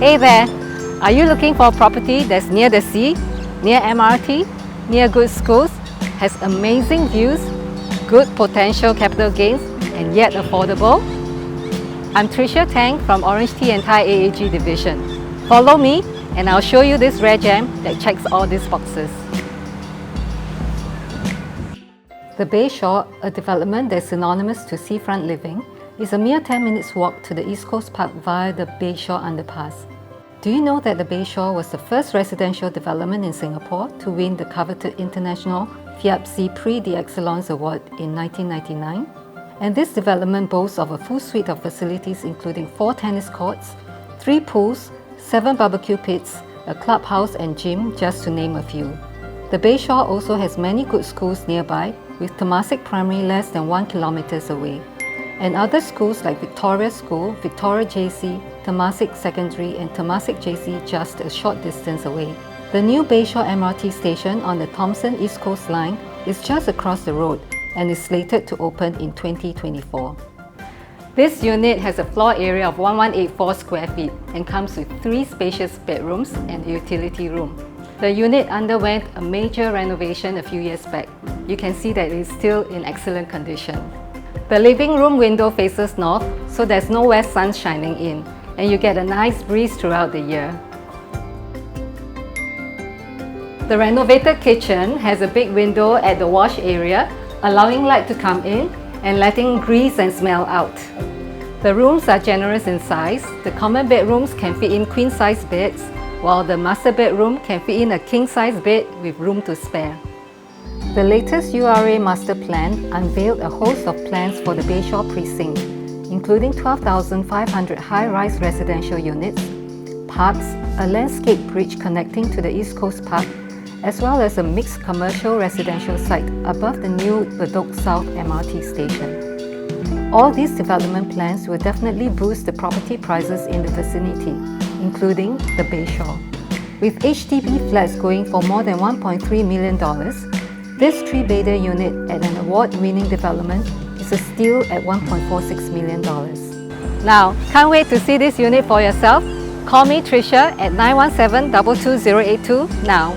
Hey there! Are you looking for a property that's near the sea, near MRT, near good schools, has amazing views, good potential capital gains, and yet affordable? I'm Tricia Tang from OrangeTee and Thai AAG division. Follow me and I'll show you this rare gem that checks all these boxes. The Bayshore, a development that's synonymous to seafront living, is a mere 10 minutes walk to the East Coast Park via the Bayshore underpass. Do you know that the Bayshore was the first residential development in Singapore to win the coveted international FIAPC Prix d'Excellence Award in 1999? And this development boasts of a full suite of facilities including 4 tennis courts, 3 pools, 7 barbecue pits, a clubhouse and gym, just to name a few. The Bayshore also has many good schools nearby, with Temasek Primary less than 1 kilometres away, and other schools like Victoria School, Victoria JC, Temasek Secondary and Temasek JC just a short distance away. The new Bayshore MRT station on the Thomson East Coast Line is just across the road and is slated to open in 2024. This unit has a floor area of 1184 square feet and comes with 3 spacious bedrooms and a utility room. The unit underwent a major renovation a few years back. You can see that it is still in excellent condition. The living room window faces north, so there's no west sun shining in, and you get a nice breeze throughout the year. The renovated kitchen has a big window at the wash area, allowing light to come in and letting grease and smell out. The rooms are generous in size. The common bedrooms can fit in queen-size beds, while the master bedroom can fit in a king-size bed with room to spare. The latest URA master plan unveiled a host of plans for the Bayshore precinct, including 12,500 high-rise residential units, parks, a landscape bridge connecting to the East Coast Park, as well as a mixed commercial residential site above the new Bedok South MRT station. All these development plans will definitely boost the property prices in the vicinity, including the Bayshore. With HDB flats going for more than $1.3 million, this 3-bedder unit at an award-winning development is a steal at $1.46 million. Now, can't wait to see this unit for yourself? Call me Tricia at 917-22082 now.